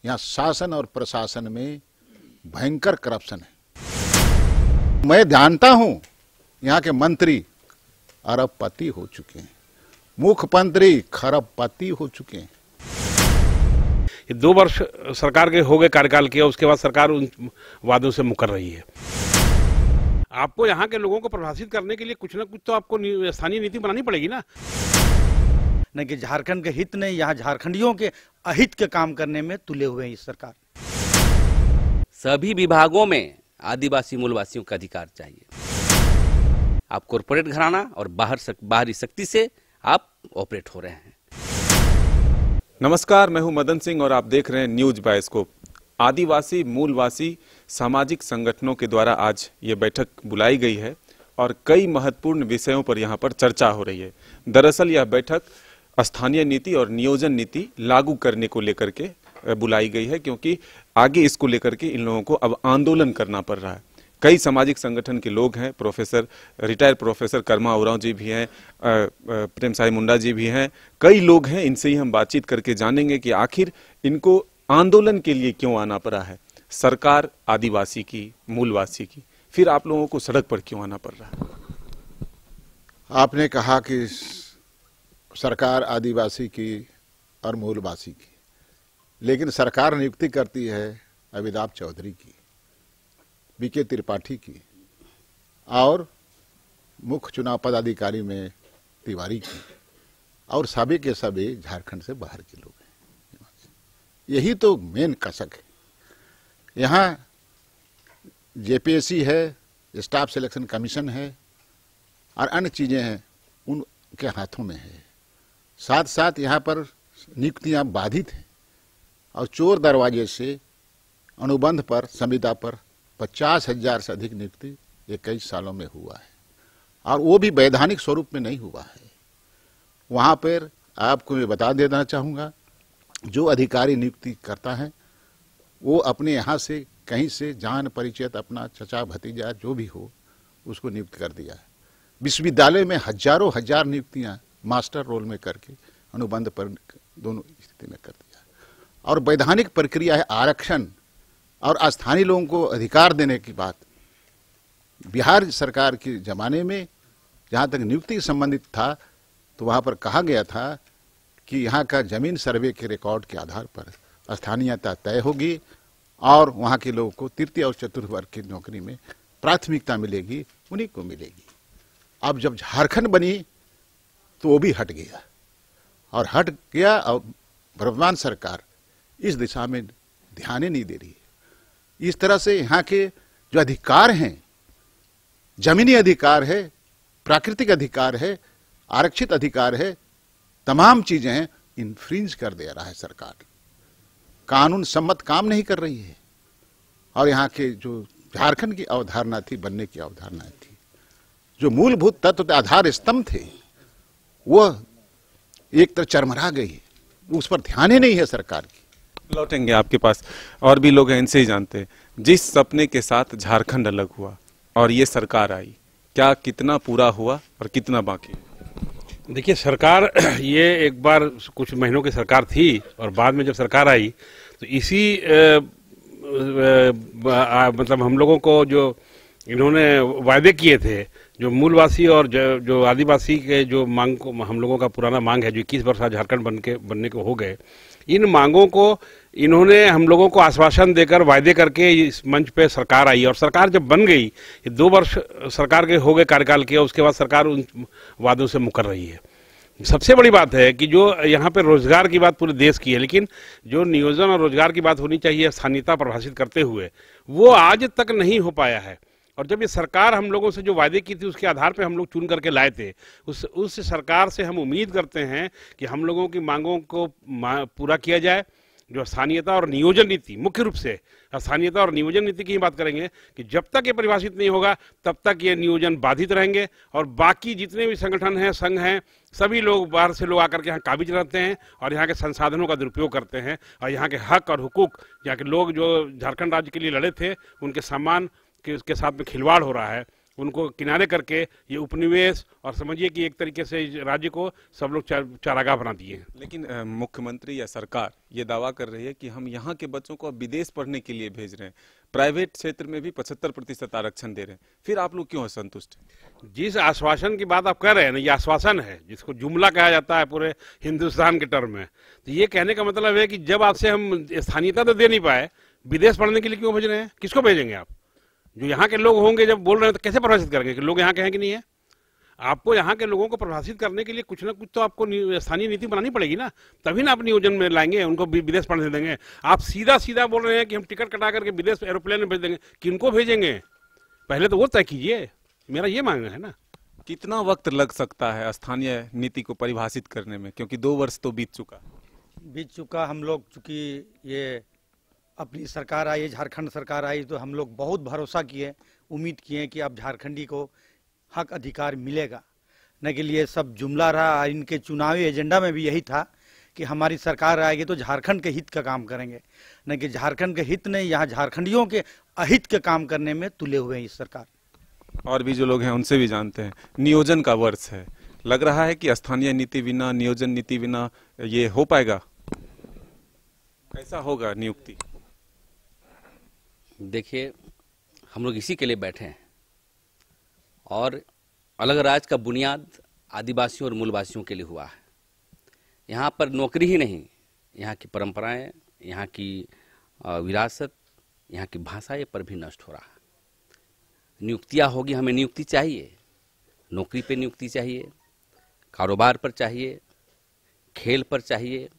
यहाँ शासन और प्रशासन में भयंकर करप्शन है। मैं जानता हूं यहाँ के मंत्री अरबपति हो चुके हैं, मुख्यमंत्री खरबपति हो चुके हैं। ये 2 वर्ष सरकार के हो गए कार्यकाल के, उसके बाद सरकार उन वादों से मुकर रही है। आपको यहाँ के लोगों को प्रभावित करने के लिए कुछ ना कुछ तो आपको स्थानीय नीति बनानी पड़ेगी ना। नहीं कि झारखंड के हित नहीं, यहाँ झारखंडियों के अहित के काम करने में तुले हुए हैं इस सरकार। सभी विभागों में आदिवासी मूलवासियों का अधिकार चाहिए। आप कॉरपोरेट घराना और बाहरी शक्ति से आप ऑपरेट हो रहे हैं। नमस्कार, मैं हूं मदन सिंह और आप देख रहे हैं न्यूज बायोस्कोप। आदिवासी मूलवासी सामाजिक संगठनों के द्वारा आज ये बैठक बुलाई गई है और कई महत्वपूर्ण विषयों पर यहाँ पर चर्चा हो रही है। दरअसल यह बैठक स्थानीय नीति और नियोजन नीति लागू करने को लेकर के बुलाई गई है, क्योंकि आगे इसको लेकर के इन लोगों को अब आंदोलन करना पड़ रहा है। कई सामाजिक संगठन के लोग हैं, रिटायर्ड प्रोफेसर कर्मा उरांव जी भी हैं, प्रेम साई मुंडा जी भी हैं, कई लोग हैं। इनसे ही हम बातचीत करके जानेंगे कि आखिर इनको आंदोलन के लिए क्यों आना पड़ा है। सरकार आदिवासी की, मूलवासी की, फिर आप लोगों को सड़क पर क्यों आना पड़ रहा है? आपने कहा कि सरकार आदिवासी की और मूलवासी की, लेकिन सरकार नियुक्ति करती है अमिताभ चौधरी की, बीके त्रिपाठी की और मुख्य चुनाव पदाधिकारी में तिवारी की, और सभी के सभी झारखंड से बाहर के लोग हैं। यही तो मेन कसक है। यहाँ जेपीएससी है, स्टाफ सिलेक्शन कमीशन है और अन्य चीजें हैं, उनके हाथों में है। साथ साथ यहाँ पर नियुक्तियां बाधित हैं और चोर दरवाजे से अनुबंध पर, संविदा पर 50,000 से अधिक नियुक्ति 21 सालों में हुआ है, और वो भी वैधानिक स्वरूप में नहीं हुआ है। वहां पर आपको मैं बता देना चाहूंगा, जो अधिकारी नियुक्ति करता है वो अपने यहाँ से कहीं से जान परिचित अपना चचा भतीजा जो भी हो उसको नियुक्त कर दिया है। विश्वविद्यालय में हजारों हजार नियुक्तियां मास्टर रोल में करके अनुबंध पर दोनों स्थिति में कर दिया। और वैधानिक प्रक्रिया है आरक्षण और स्थानीय लोगों को अधिकार देने की बात। बिहार सरकार के जमाने में जहाँ तक नियुक्ति संबंधित था तो वहाँ पर कहा गया था कि यहाँ का जमीन सर्वे के रिकॉर्ड के आधार पर स्थानीयता तय होगी और वहाँ के लोगों को तृतीय और चतुर्थ वर्ग की नौकरी में प्राथमिकता मिलेगी, उन्हीं को मिलेगी। अब जब झारखंड बनी तो वो भी हट गया, और हट गया और वर्तमान सरकार इस दिशा में ध्यान ही नहीं दे रही है। इस तरह से यहाँ के जो अधिकार हैं, जमीनी अधिकार है, प्राकृतिक अधिकार है, आरक्षित अधिकार है, तमाम चीजें हैं, इन्फ्रिंज कर दे रहा है सरकार। कानून सम्मत काम नहीं कर रही है। और यहाँ के जो झारखंड की अवधारणा थी, बनने की अवधारणा थी, जो मूलभूत तत्व आधार स्तंभ थे, वह एक तरह चरमरा गई। उस पर ध्यान ही नहीं है सरकार की। लौटेंगे आपके पास, और भी लोग हैं, इनसे ही जानते हैं। जिस सपने के साथ झारखंड अलग हुआ और ये सरकार आई, क्या कितना पूरा हुआ और कितना बाकी? देखिए, सरकार ये एक बार कुछ महीनों की सरकार थी और बाद में जब सरकार आई तो इसी मतलब हम लोगों को जो इन्होंने वायदे किए थे, जो मूलवासी और जो आदिवासी के जो मांग को, हम लोगों का पुराना मांग है जो 21 वर्ष झारखंड बनने को हो गए, इन मांगों को इन्होंने हम लोगों को आश्वासन देकर, वायदे करके इस मंच पे सरकार आई। और सरकार जब बन गई, ये 2 वर्ष सरकार के हो गए कार्यकाल के, उसके बाद सरकार उन वादों से मुकर रही है। सबसे बड़ी बात है कि जो यहाँ पे रोजगार की बात पूरे देश की है, लेकिन जो नियोजन और रोजगार की बात होनी चाहिए स्थानीयता परिभाषित करते हुए, वो आज तक नहीं हो पाया है। और जब ये सरकार हम लोगों से जो वायदे की थी उसके आधार पे हम लोग चुन करके लाए थे, उस सरकार से हम उम्मीद करते हैं कि हम लोगों की मांगों को पूरा किया जाए। जो स्थानीयता और नियोजन नीति, मुख्य रूप से स्थानीयता और नियोजन नीति की ही बात करेंगे कि जब तक ये परिभाषित नहीं होगा तब तक ये नियोजन बाधित रहेंगे। और बाकी जितने भी संगठन हैं, संघ हैं, सभी लोग बाहर से लोग आकर के यहाँ काबिज रहते हैं और यहाँ के संसाधनों का दुरुपयोग करते हैं। और यहाँ के हक और हुकूक, यहाँ के लोग जो झारखंड राज्य के लिए लड़े थे, उनके सम्मान के साथ में खिलवाड़ हो रहा है। उनको किनारे करके ये उपनिवेश और समझिए कि एक तरीके से इस राज्य को सब लोग चारागाह बना दिए हैं। लेकिन मुख्यमंत्री या सरकार ये दावा कर रही है कि हम यहाँ के बच्चों को अब विदेश पढ़ने के लिए भेज रहे हैं, प्राइवेट क्षेत्र में भी 75% आरक्षण दे रहे हैं, फिर आप लोग क्यों असंतुष्ट हैं? जिस आश्वासन की बात आप कर रहे हैं ना, ये आश्वासन है जिसको जुमला कहा जाता है पूरे हिंदुस्तान के टर्म में। तो ये कहने का मतलब है कि जब आपसे हम स्थानीयता तो दे नहीं पाए, विदेश पढ़ने के लिए क्यों भेज रहे हैं? किसको भेजेंगे आप? जो यहाँ के लोग होंगे जब बोल रहे हैं तो कैसे प्रभाषित करेंगे कि लोग यहाँ के हैं कि नहीं है? आपको यहाँ के लोगों को प्रभाषित करने के लिए कुछ ना कुछ तो आपको स्थानीय नीति बनानी पड़ेगी ना, तभी ना आप नियोजन में लाएंगे, उनको विदेश पढ़ने देंगे। आप सीधा सीधा बोल रहे हैं कि हम टिकट कटा करके विदेश एरोप्लेन में भेज देंगे, किनको भेजेंगे? पहले तो वो तय कीजिए, मेरा ये मांगना है ना। कितना वक्त लग सकता है स्थानीय नीति को परिभाषित करने में, क्योंकि 2 वर्ष तो बीत चुका। हम लोग चूंकि ये अपनी सरकार आई, झारखंड सरकार आई, तो हम लोग बहुत भरोसा किए, उम्मीद किए कि अब झारखंडी को हक अधिकार मिलेगा। न कि लिए सब जुमला रहा। इनके चुनावी एजेंडा में भी यही था कि हमारी सरकार आएगी तो झारखंड के हित का काम करेंगे, न कि झारखंड के हित नहीं, यहाँ झारखंडियों के अहित के काम करने में तुले हुए हैं इस सरकार। और भी जो लोग हैं उनसे भी जानते हैं, नियोजन का वर्ष है, लग रहा है कि स्थानीय नीति बिना, नियोजन नीति बिना ये हो पाएगा? कैसा होगा नियुक्ति? देखिए, हम लोग इसी के लिए बैठे हैं और अलग राज्य का बुनियाद आदिवासियों और मूलवासियों के लिए हुआ है। यहाँ पर नौकरी ही नहीं, यहाँ की परंपराएं, यहाँ की विरासत, यहाँ की भाषाएं पर भी नष्ट हो रहा है। नियुक्तियाँ होगी, हमें नियुक्ति चाहिए, नौकरी पे नियुक्ति चाहिए, कारोबार पर चाहिए, खेल पर चाहिए,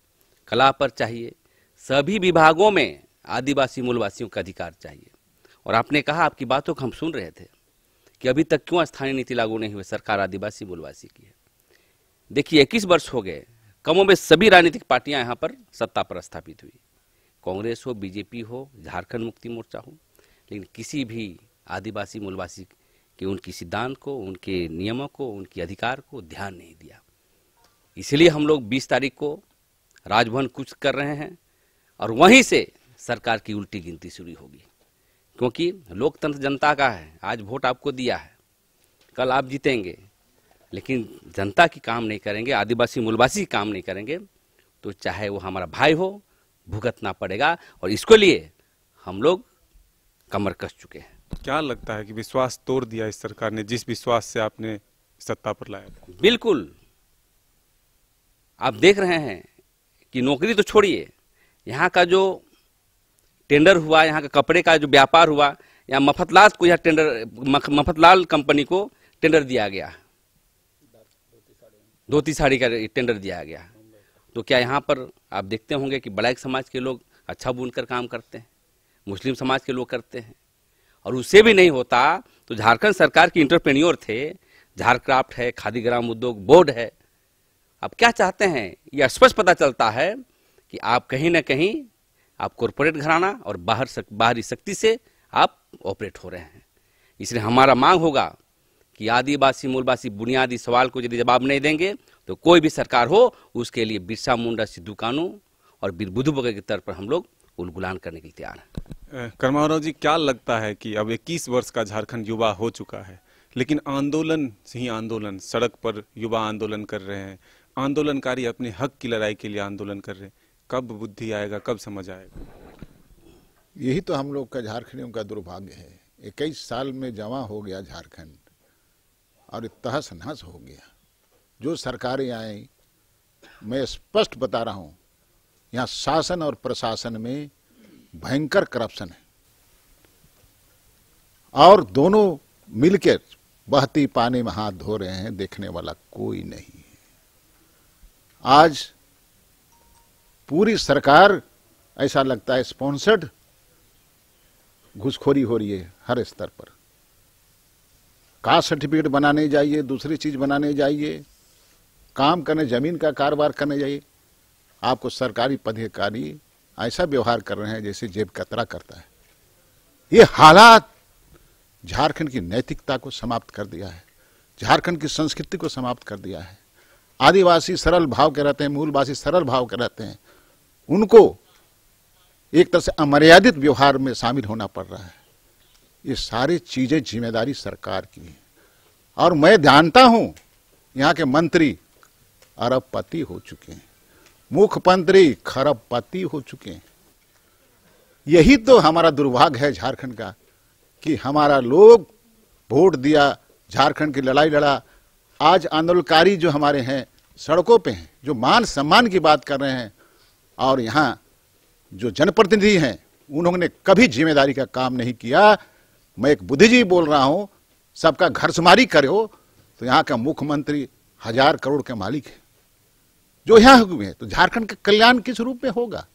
कला पर चाहिए, सभी विभागों में आदिवासी मूलवासियों का अधिकार चाहिए। और आपने कहा, आपकी बातों को हम सुन रहे थे कि अभी तक क्यों स्थानीय नीति लागू नहीं हुई, सरकार आदिवासी मूलवासी की है। देखिए, 21 वर्ष हो गए, कमों में सभी राजनीतिक पार्टियां यहाँ पर सत्ता पर स्थापित हुई, कांग्रेस हो, बीजेपी हो, झारखंड मुक्ति मोर्चा हो, लेकिन किसी भी आदिवासी मूलवासी के उनकी सिद्धांत को, उनके नियमों को, उनके अधिकार को ध्यान नहीं दिया। इसलिए हम लोग 20 तारीख को राजभवन कूच कर रहे हैं और वहीं से सरकार की उल्टी गिनती शुरू होगी, क्योंकि लोकतंत्र जनता का है। आज वोट आपको दिया है, कल आप जीतेंगे, लेकिन जनता की काम नहीं करेंगे, आदिवासी मूलवासी काम नहीं करेंगे, तो चाहे वो हमारा भाई हो, भुगतना पड़ेगा। और इसके लिए हम लोग कमर कस चुके हैं। क्या लगता है कि विश्वास तोड़ दिया इस सरकार ने, जिस विश्वास से आपने सत्ता पर लाया था? बिल्कुल, आप देख रहे हैं कि नौकरी तो छोड़िए, यहाँ का जो टेंडर हुआ, यहाँ का कपड़े का जो व्यापार हुआ, यहाँ मफतलाल को, यहाँ टेंडर मफतलाल कंपनी को टेंडर दिया गया, धोती साड़ी का टेंडर दिया गया। तो क्या यहाँ पर आप देखते होंगे कि ब्लैक समाज के लोग अच्छा बुनकर काम करते हैं, मुस्लिम समाज के लोग करते हैं, और उससे भी नहीं होता तो झारखंड सरकार के इंटरप्रेन्योर थे, झारक्राफ्ट है, खादी ग्राम उद्योग बोर्ड है। अब क्या चाहते हैं, यह स्पष्ट पता चलता है कि आप कहीं ना कहीं आप कॉरपोरेट घराना और बाहरी शक्ति से आप ऑपरेट हो रहे हैं। इसलिए हमारा मांग होगा कि आदिवासी मूलवासी बुनियादी सवाल को यदि जवाब नहीं देंगे तो कोई भी सरकार हो उसके लिए बिरसा मुंडा, सिद्धू कानू और बीर बुद्धू बगैर के तर्ज पर हम लोग उलगुलान करने के लिए तैयार हैं। कर्माराव जी, क्या लगता है कि अब 21 वर्ष का झारखंड युवा हो चुका है, लेकिन आंदोलन ही आंदोलन, सड़क पर युवा आंदोलन कर रहे हैं, आंदोलनकारी अपने हक की लड़ाई के लिए आंदोलन कर रहे हैं, कब बुद्धि आएगा, कब समझ आएगा? यही तो हम लोग का, झारखंडियों का दुर्भाग्य है। 21 साल में जमा हो गया झारखंड और तहस नहस हो गया। जो सरकारें आई, मैं स्पष्ट बता रहा हूं, यहाँ शासन और प्रशासन में भयंकर करप्शन है और दोनों मिलकर बहती पानी में हाथ धो रहे हैं, देखने वाला कोई नहीं है। आज पूरी सरकार ऐसा लगता है स्पॉन्सर्ड घुसखोरी हो रही है हर स्तर पर। कास्ट सर्टिफिकेट बनाने जाइए, दूसरी चीज बनाने जाइए, काम करने, जमीन का कारोबार करने जाइए, आपको सरकारी पदाधिकारी ऐसा व्यवहार कर रहे हैं जैसे जेब कतरा करता है। ये हालात झारखंड की नैतिकता को समाप्त कर दिया है, झारखंड की संस्कृति को समाप्त कर दिया है। आदिवासी सरल भाव के रहते हैं, मूलवासी सरल भाव के रहते हैं, उनको एक तरह से अमर्यादित व्यवहार में शामिल होना पड़ रहा है। ये सारी चीजें जिम्मेदारी सरकार की है। और मैं जानता हूं यहाँ के मंत्री अरबपति हो चुके हैं, मुख्यमंत्री खरबपति हो चुके हैं। यही तो हमारा दुर्भाग्य है झारखंड का कि हमारा लोग वोट दिया, झारखंड की लड़ाई लड़ा, आज आंदोलनकारी जो हमारे हैं सड़कों पे हैं, जो मान सम्मान की बात कर रहे हैं, और यहाँ जो जनप्रतिनिधि हैं उन्होंने कभी जिम्मेदारी का काम नहीं किया। मैं एक बुद्धिजीवी बोल रहा हूं, सबका घरसुमारी करो तो यहाँ का मुख्यमंत्री 1000 करोड़ के मालिक है जो यहाँ हुए हैं, तो झारखंड का कल्याण किस रूप में होगा?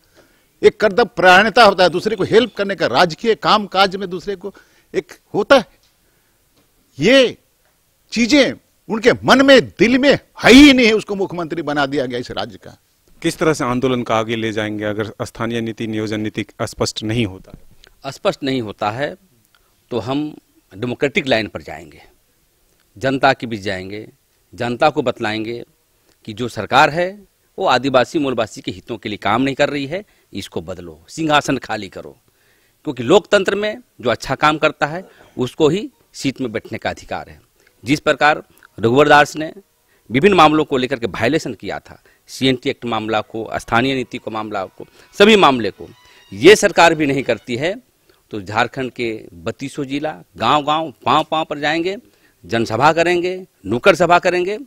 एक कर्तव्य परायणता होता है, दूसरे को हेल्प करने का, राजकीय काम काज में दूसरे को एक होता है। ये चीजें उनके मन में दिल में है ही नहीं है, उसको मुख्यमंत्री बना दिया गया इस राज्य का। किस तरह से आंदोलन का आगे ले जाएंगे अगर स्थानीय नीति नियोजन नीति स्पष्ट नहीं होता? स्पष्ट नहीं होता है तो हम डेमोक्रेटिक लाइन पर जाएंगे, जनता के बीच जाएंगे, जनता को बतलाएंगे कि जो सरकार है वो आदिवासी मूलवासी के हितों के लिए काम नहीं कर रही है, इसको बदलो, सिंहासन खाली करो। क्योंकि लोकतंत्र में जो अच्छा काम करता है उसको ही सीट में बैठने का अधिकार है। जिस प्रकार रघुवर दास ने विभिन्न मामलों को लेकर के वायलेशन किया था, CNT एक्ट मामला को, स्थानीय नीति को मामला को, सभी मामले को ये सरकार भी नहीं करती है, तो झारखंड के 3200 जिला गांव-गांव पांव-पांव पर जाएंगे, जनसभा करेंगे, नुक्कड़ सभा करेंगे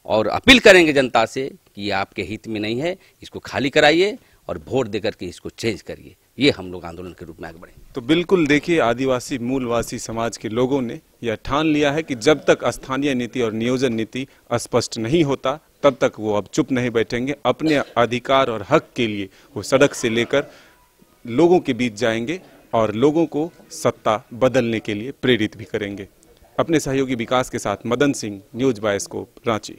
और अपील करेंगे जनता से कि ये आपके हित में नहीं है, इसको खाली कराइए और वोट देकर के इसको चेंज करिए। ये हम लोग आंदोलन के रूप में आगे बढ़ेंगे। तो बिल्कुल देखिए, आदिवासी मूलवासी समाज के लोगों ने यह ठान लिया है कि जब तक स्थानीय नीति और नियोजन नीति स्पष्ट नहीं होता तब तक वो अब चुप नहीं बैठेंगे। अपने अधिकार और हक के लिए वो सड़क से लेकर लोगों के बीच जाएंगे और लोगों को सत्ता बदलने के लिए प्रेरित भी करेंगे। अपने सहयोगी विकास के साथ Madan Singh, news by scope, Ranchi.